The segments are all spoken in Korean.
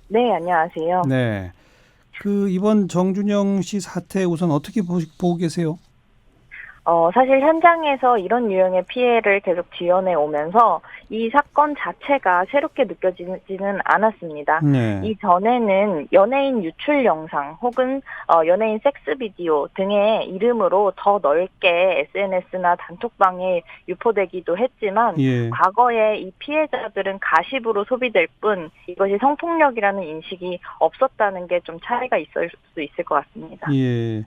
네, 안녕하세요. 네. 이번 정준영 씨 사태 우선 어떻게 보고 계세요? 사실 현장에서 이런 유형의 피해를 계속 지원해 오면서 이 사건 자체가 새롭게 느껴지지는 않았습니다. 네. 이전에는 연예인 유출 영상 혹은 연예인 섹스 비디오 등의 이름으로 더 넓게 SNS나 단톡방에 유포되기도 했지만 예. 과거에 이 피해자들은 가십으로 소비될 뿐 이것이 성폭력이라는 인식이 없었다는 게 좀 차이가 있을 수 있을 것 같습니다. 예.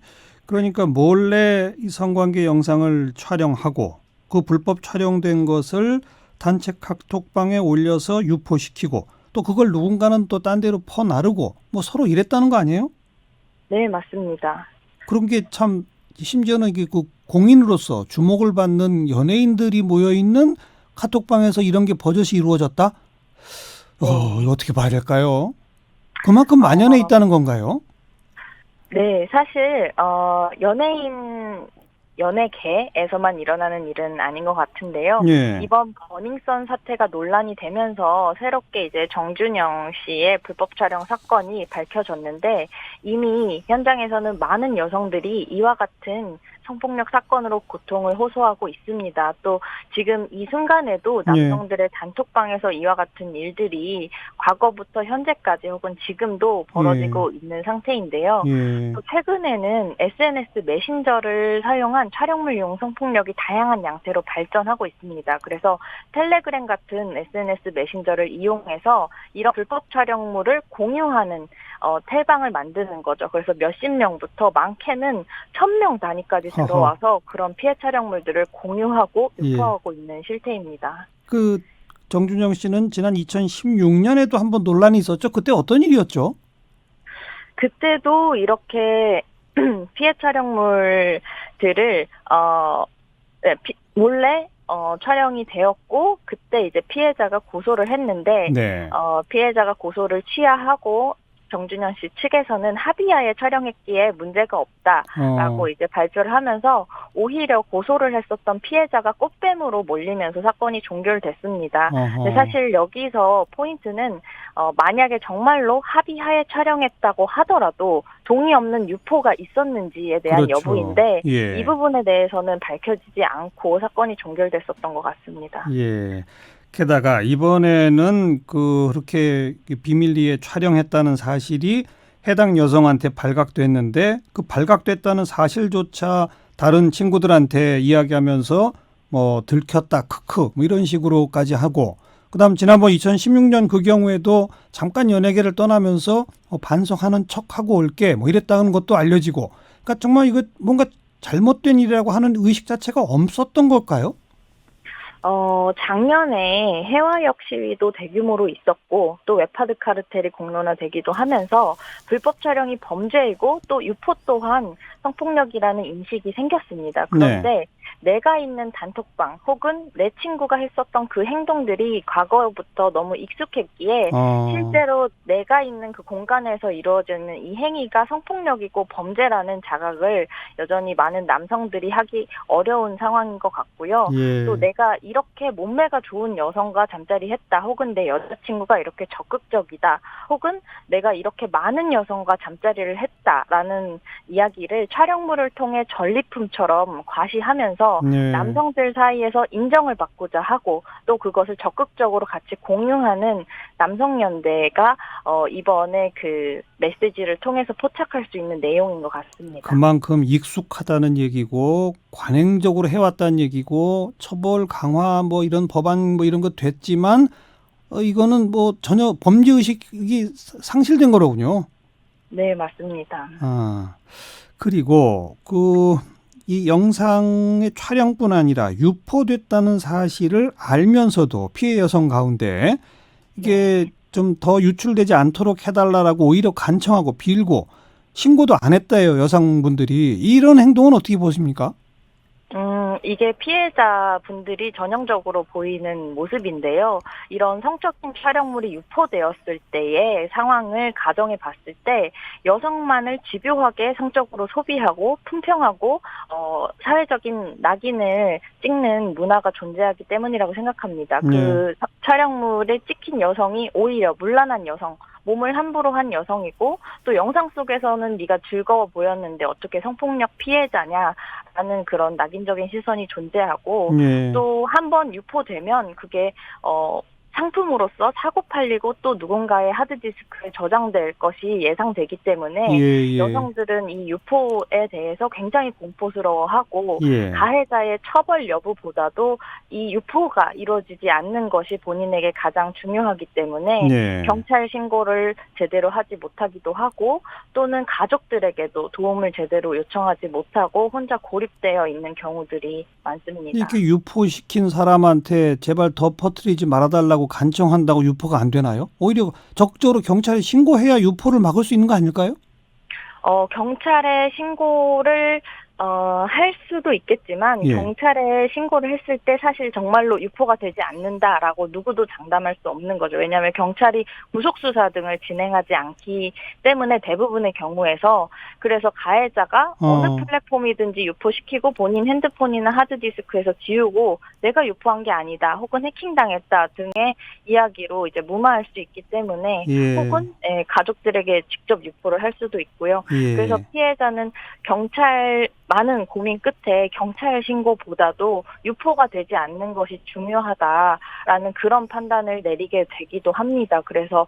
그러니까 몰래 이 성관계 영상을 촬영하고 그 불법 촬영된 것을 단체 카톡방에 올려서 유포시키고 또 그걸 누군가는 또 딴 데로 퍼나르고 뭐 서로 이랬다는 거 아니에요? 네, 맞습니다. 그런 게 참 심지어는 이게 그 공인으로서 주목을 받는 연예인들이 모여 있는 카톡방에서 이런 게 버젓이 이루어졌다? 네. 이거 어떻게 봐야 될까요? 그만큼 만연해 어, 있다는 건가요? 네, 사실, 연예계에서만 일어나는 일은 아닌 것 같은데요. 예. 이번 버닝썬 사태가 논란이 되면서 새롭게 이제 정준영 씨의 불법 촬영 사건이 밝혀졌는데 이미 현장에서는 많은 여성들이 이와 같은 성폭력 사건으로 고통을 호소하고 있습니다. 또 지금 이 순간에도 예. 남성들의 단톡방에서 이와 같은 일들이 과거부터 현재까지 혹은 지금도 예. 벌어지고 있는 상태인데요. 예. 또 최근에는 SNS 메신저를 사용한 촬영물용 성폭력이 다양한 양태로 발전하고 있습니다. 그래서 텔레그램 같은 SNS 메신저를 이용해서 이런 불법 촬영물을 공유하는 텔방을 만드는 거죠. 그래서 몇십 명부터 많게는 1,000명 단위까지 허허. 들어와서 그런 피해 촬영물들을 공유하고 예. 유포하고 있는 실태입니다. 그 정준영 씨는 지난 2016년에도 한번 논란이 있었죠. 그때 어떤 일이었죠? 그때도 이렇게 피해 촬영물들을 네, 몰래 촬영이 되었고 그때 이제 피해자가 고소를 했는데 네. 피해자가 고소를 취하하고 정준현 씨 측에서는 합의하에 촬영했기에 문제가 없다라고 어. 이제 발표를 하면서 오히려 고소를 했었던 피해자가 꽃뱀으로 몰리면서 사건이 종결됐습니다. 근데 어허. 사실 여기서 포인트는 만약에 정말로 합의하에 촬영했다고 하더라도 동의 없는 유포가 있었는지에 대한 그렇죠. 여부인데 이 예. 부분에 대해서는 밝혀지지 않고 사건이 종결됐었던 것 같습니다. 예. 게다가 이번에는 그렇게 비밀리에 촬영했다는 사실이 해당 여성한테 발각됐는데 그 발각됐다는 사실조차 다른 친구들한테 이야기하면서 뭐 들켰다 크크 뭐 이런 식으로까지 하고 그다음 지난번 2016년 그 경우에도 잠깐 연예계를 떠나면서 반성하는 척하고 올게 뭐 이랬다는 것도 알려지고 그러니까 정말 이거 뭔가 잘못된 일이라고 하는 의식 자체가 없었던 걸까요? 작년에 해화역 시위도 대규모로 있었고, 또 웹하드 카르텔이 공론화되기도 하면서 불법 촬영이 범죄이고, 또 유포 또한 성폭력이라는 인식이 생겼습니다. 네. 그런데 내가 있는 단톡방 혹은 내 친구가 했었던 그 행동들이 과거부터 너무 익숙했기에 어, 실제로 내가 있는 그 공간에서 이루어지는 이 행위가 성폭력이고 범죄라는 자각을 여전히 많은 남성들이 하기 어려운 상황인 것 같고요. 또 예. 내가 이렇게 몸매가 좋은 여성과 잠자리 했다 혹은 내 여자친구가 이렇게 적극적이다 혹은 내가 이렇게 많은 여성과 잠자리를 했다라는 이야기를 촬영물을 통해 전리품처럼 과시하면서 네. 남성들 사이에서 인정을 받고자 하고 또 그것을 적극적으로 같이 공유하는 남성연대가 이번에 그 메시지를 통해서 포착할 수 있는 내용인 것 같습니다. 그만큼 익숙하다는 얘기고 관행적으로 해왔다는 얘기고 처벌 강화 뭐 이런 법안 뭐 이런 거 됐지만 이거는 뭐 전혀 범죄 의식이 상실된 거로군요. 네, 맞습니다. 아, 그리고 이 영상의 촬영뿐 아니라 유포됐다는 사실을 알면서도 피해 여성 가운데 네. 이게 좀 더 유출되지 않도록 해달라라고 오히려 간청하고 빌고 신고도 안 했다요, 여성분들이. 이런 행동은 어떻게 보십니까? 이게 피해자분들이 전형적으로 보이는 모습인데요. 이런 성적인 촬영물이 유포되었을 때의 상황을 가정해 봤을 때 여성만을 집요하게 성적으로 소비하고 품평하고 사회적인 낙인을 찍는 문화가 존재하기 때문이라고 생각합니다. 예. 그 촬영물에 찍힌 여성이 오히려 문란한 여성 몸을 함부로 한 여성이고 또 영상 속에서는 네가 즐거워 보였는데 어떻게 성폭력 피해자냐라는 그런 낙인적인 시선이 존재하고 예. 또 한 번 유포되면 그게 상품으로서 사고 팔리고 또 누군가의 하드디스크에 저장될 것이 예상되기 때문에 예. 여성들은 이 유포에 대해서 굉장히 공포스러워하고 예. 가해자의 처벌 여부보다도 이 유포가 이루어지지 않는 것이 본인에게 가장 중요하기 때문에 네. 경찰 신고를 제대로 하지 못하기도 하고 또는 가족들에게도 도움을 제대로 요청하지 못하고 혼자 고립되어 있는 경우들이 많습니다. 이렇게 유포시킨 사람한테 제발 더 퍼뜨리지 말아달라고 간청한다고 유포가 안 되나요? 오히려 적극적으로 경찰에 신고해야 유포를 막을 수 있는 거 아닐까요? 경찰에 신고를 할 수도 있겠지만 예. 경찰에 신고를 했을 때 사실 정말로 유포가 되지 않는다라고 누구도 장담할 수 없는 거죠. 왜냐하면 경찰이 구속수사 등을 진행하지 않기 때문에 대부분의 경우에서 그래서 가해자가 어느 플랫폼이든지 유포시키고 본인 핸드폰이나 하드디스크에서 지우고 내가 유포한 게 아니다 혹은 해킹당했다 등의 이야기로 이제 무마할 수 있기 때문에 예. 혹은 가족들에게 직접 유포를 할 수도 있고요. 예. 그래서 피해자는 많은 고민 끝에 경찰 신고보다도 유포가 되지 않는 것이 중요하다라는 그런 판단을 내리게 되기도 합니다. 그래서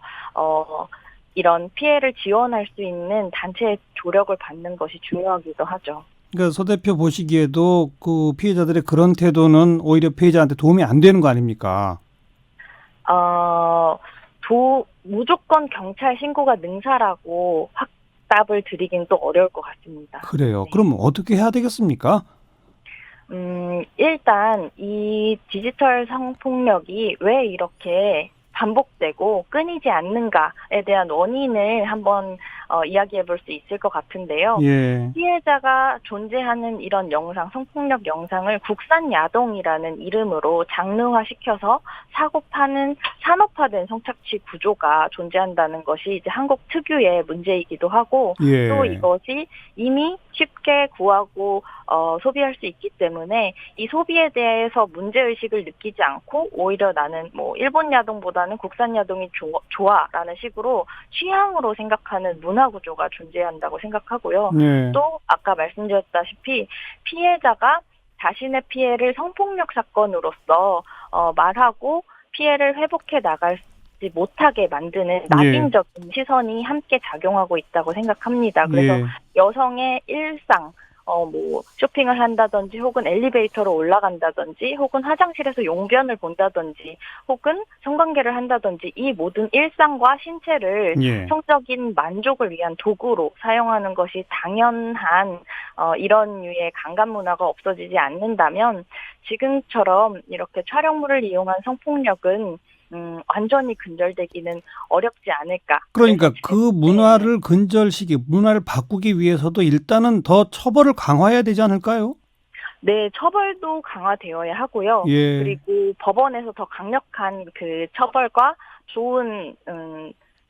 이런 피해를 지원할 수 있는 단체의 조력을 받는 것이 중요하기도 하죠. 그러니까 서 대표 보시기에도 그 피해자들의 그런 태도는 오히려 피해자한테 도움이 안 되는 거 아닙니까? 무조건 경찰 신고가 능사라고 답을 드리긴 또 어려울 것 같습니다. 그래요. 네. 그럼 어떻게 해야 되겠습니까? 일단 이 디지털 성폭력이 왜 이렇게 반복되고 끊이지 않는가에 대한 원인을 한번 이야기해 볼 수 있을 것 같은데요. 예. 피해자가 존재하는 이런 영상, 성폭력 영상을 국산 야동이라는 이름으로 장르화시켜서 사고 파는 산업화된 성착취 구조가 존재한다는 것이 이제 한국 특유의 문제이기도 하고 예. 또 이것이 이미 쉽게 구하고 소비할 수 있기 때문에 이 소비에 대해서 문제의식을 느끼지 않고 오히려 나는 일본 야동보다는 국산 야동이 좋아라는 식으로 취향으로 생각하는 문화 구조가 존재한다고 생각하고요. 예. 또 아까 말씀드렸다시피 피해자가 자신의 피해를 성폭력 사건으로서 말하고 피해를 회복해 나갈 못하게 만드는 낙인적인 시선이 함께 작용하고 있다고 생각합니다. 그래서 여성의 일상, 쇼핑을 한다든지 혹은 엘리베이터로 올라간다든지 혹은 화장실에서 용변을 본다든지 혹은 성관계를 한다든지 이 모든 일상과 신체를 성적인 만족을 위한 도구로 사용하는 것이 당연한 이런 류의 강간 문화가 없어지지 않는다면 지금처럼 이렇게 촬영물을 이용한 성폭력은 완전히 근절되기는 어렵지 않을까. 그러니까 그 문화를 문화를 바꾸기 위해서도 일단은 더 처벌을 강화해야 되지 않을까요? 네, 처벌도 강화되어야 하고요. 예. 그리고 법원에서 더 강력한 그 처벌과 좋은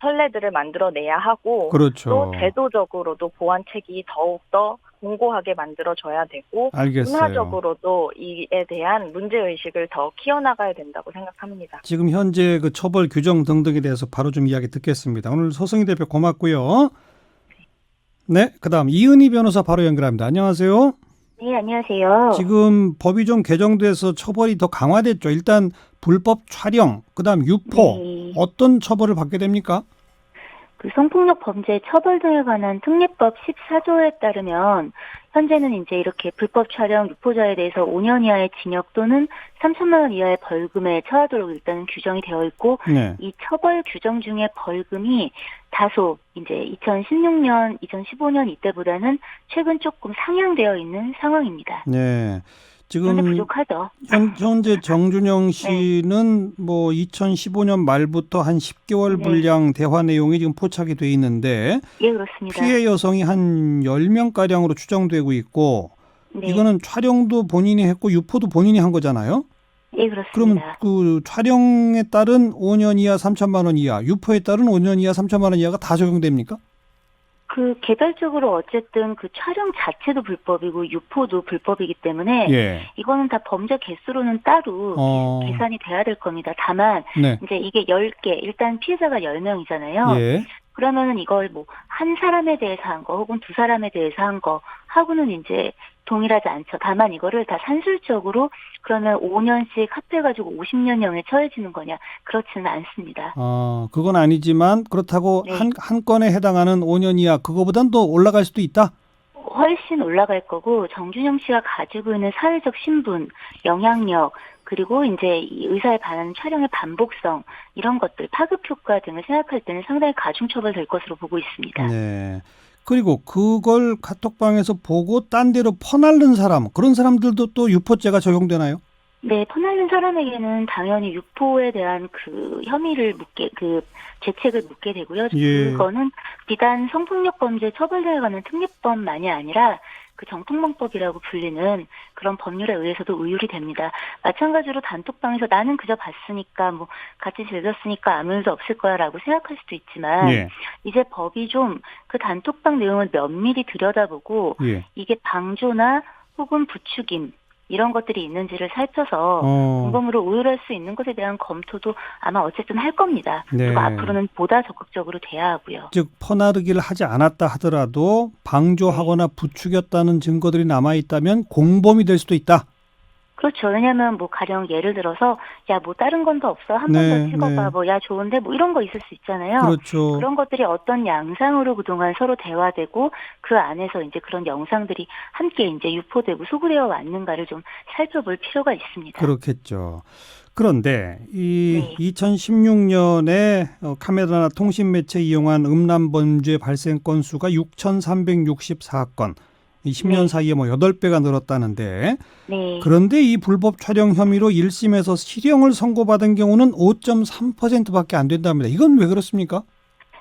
선례들을 만들어내야 하고 그렇죠. 또 제도적으로도 보완책이 더욱더 공고하게 만들어져야 되고 알겠어요. 문화적으로도 이에 대한 문제의식을 더 키워나가야 된다고 생각합니다. 지금 현재 그 처벌 규정 등등에 대해서 바로 좀 이야기 듣겠습니다. 오늘 소승희 대표 고맙고요. 네, 그다음 이은희 변호사 바로 연결합니다. 안녕하세요. 네, 안녕하세요. 지금 법이 좀 개정돼서 처벌이 더 강화됐죠. 일단 불법 촬영, 그다음 유포 어떤 처벌을 받게 됩니까? 그 성폭력 범죄 처벌 등에 관한 특례법 14조에 따르면 현재는 이제 이렇게 불법 촬영 유포자에 대해서 5년 이하의 징역 또는 3천만 원 이하의 벌금에 처하도록 일단은 규정이 되어 있고 이 처벌 규정 중에 벌금이 다소 이제 2016년, 2015년 이때보다는 최근 조금 상향되어 있는 상황입니다. 네. 지금 그런데 부족하죠. 현재 정준영 씨는 2015년 말부터 한 10개월 분량 대화 내용이 지금 포착이 돼 있는데 예, 그렇습니다. 피해 여성이 한 10명가량으로 추정되고 있고 이거는 촬영도 본인이 했고 유포도 본인이 한 거잖아요. 예, 그렇습니다. 그럼 그 촬영에 따른 5년 이하 3천만 원 이하, 유포에 따른 5년 이하 3천만 원 이하가 다 적용됩니까? 그 개별적으로 어쨌든 그 촬영 자체도 불법이고 유포도 불법이기 때문에 예. 이거는 다 범죄 개수로는 따로 계산이 돼야 될 겁니다. 다만 네. 이제 이게 10개, 일단 피해자가 10명이잖아요. 예. 그러면은 이걸 뭐 한 사람에 대해서 한 거 혹은 두 사람에 대해서 한 거 하고는 이제 동일하지 않죠. 다만 이거를 다 산술적으로 그러면 5년씩 합해가지고 50년형에 처해지는 거냐, 그렇지는 않습니다. 그건 아니지만 그렇다고 네. 한 건에 해당하는 5년 이하 그거보단 더 올라갈 수도 있다. 훨씬 올라갈 거고, 정준영 씨가 가지고 있는 사회적 신분, 영향력, 그리고 이제 이 의사에 반하는 촬영의 반복성, 이런 것들, 파급 효과 등을 생각할 때는 상당히 가중처벌될 것으로 보고 있습니다. 네. 그리고 그걸 카톡방에서 보고 딴 데로 퍼날른 사람, 그런 사람들도 또 유포죄가 적용되나요? 네, 퍼날른 사람에게는 당연히 유포에 대한 그 혐의를 죄책을 묻게 되고요. 예. 그거는 비단 성폭력 범죄 처벌등에 관한 특례법만이 아니라 그 정통방법이라고 불리는 그런 법률에 의해서도 의율이 됩니다. 마찬가지로 단톡방에서 나는 그저 봤으니까 뭐 같이 즐겼으니까 아무 일도 없을 거야라고 생각할 수도 있지만 예. 이제 법이 좀 그 단톡방 내용을 면밀히 들여다보고 예. 이게 방조나 혹은 부추김 이런 것들이 있는지를 살펴서 공범으로 의율할 수 있는 것에 대한 검토도 아마 어쨌든 할 겁니다. 네. 그리고 앞으로는 보다 적극적으로 돼야 하고요. 즉 퍼나르기를 하지 않았다 하더라도 방조하거나 부추겼다는 증거들이 남아있다면 공범이 될 수도 있다. 그렇죠. 왜냐하면 뭐 가령 예를 들어서 야 뭐 다른 건 더 없어 한 번 네, 더 찍어봐 네. 뭐 야 좋은데 뭐 이런 거 있을 수 있잖아요. 그렇죠. 그런 것들이 어떤 양상으로 그동안 서로 대화되고 그 안에서 이제 그런 영상들이 함께 이제 유포되고 소구되어 왔는가를 좀 살펴볼 필요가 있습니다. 그렇겠죠. 그런데 이 네. 2016년에 카메라나 통신 매체 이용한 음란 범죄 발생 건수가 6,364건. 이 10년 네. 사이에 뭐 8배가 늘었다는데 네. 그런데 이 불법 촬영 혐의로 1심에서 실형을 선고받은 경우는 5.3%밖에 안 된답니다. 이건 왜 그렇습니까?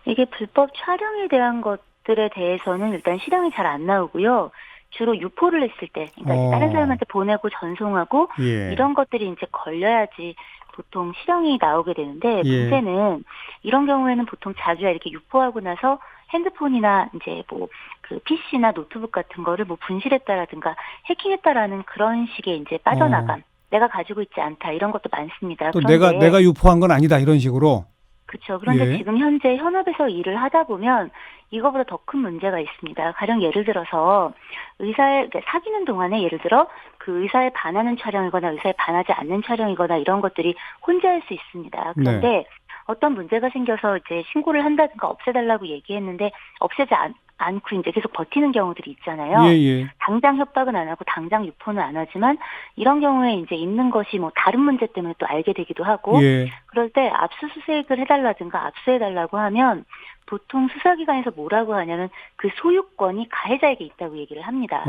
이게 불법 촬영에 대한 것들에 대해서는 일단 실형이 잘 안 나오고요. 주로 유포를 했을 때, 그러니까 다른 사람한테 보내고 전송하고 예. 이런 것들이 이제 걸려야지 보통 실형이 나오게 되는데 예. 문제는 이런 경우에는 보통 자기가 이렇게 유포하고 나서 핸드폰이나 이제 뭐 그 PC나 노트북 같은 거를 뭐 분실했다라든가 해킹했다라는 그런 식의 이제 빠져나감. 내가 가지고 있지 않다 이런 것도 많습니다. 또 그런데 내가 유포한 건 아니다 이런 식으로. 그렇죠. 그런데 예. 지금 현재 현업에서 일을 하다 보면 이거보다 더 큰 문제가 있습니다. 가령 예를 들어서 그러니까 사귀는 동안에 예를 들어 그 의사에 반하는 촬영이거나 의사에 반하지 않는 촬영이거나 이런 것들이 혼재할 수 있습니다. 그런데 네. 어떤 문제가 생겨서 이제 신고를 한다든가 없애달라고 얘기했는데 없애지 않고 이제 계속 버티는 경우들이 있잖아요. 예. 당장 협박은 안 하고 당장 유포는 안 하지만 이런 경우에 이제 있는 것이 뭐 다른 문제 때문에 또 알게 되기도 하고 예. 그럴 때 압수수색을 해달라든가 압수해달라고 하면 보통 수사기관에서 뭐라고 하냐면 그 소유권이 가해자에게 있다고 얘기를 합니다.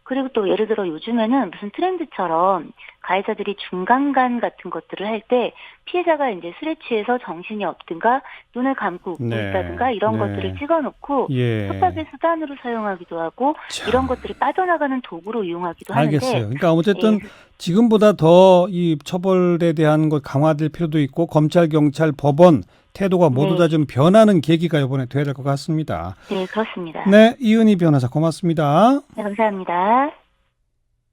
그리고 또 예를 들어 요즘에는 무슨 트렌드처럼 가해자들이 중간간 같은 것들을 할 때 피해자가 이제 술에 취해서 정신이 없든가 눈을 감고 웃고 네. 있다든가 이런 네. 것들을 찍어놓고 예. 협박의 수단으로 사용하기도 하고 참. 이런 것들이 빠져나가는 도구로 이용하기도 알겠어요. 하는데 그러니까 어쨌든 예. 지금보다 더 이 처벌에 대한 것 강화될 필요도 있고 검찰, 경찰, 법원 태도가 모두 네. 다 좀 변하는 계기가 이번에 돼야 될 것 같습니다. 네, 그렇습니다. 네, 이은희 변호사 고맙습니다. 네, 감사합니다.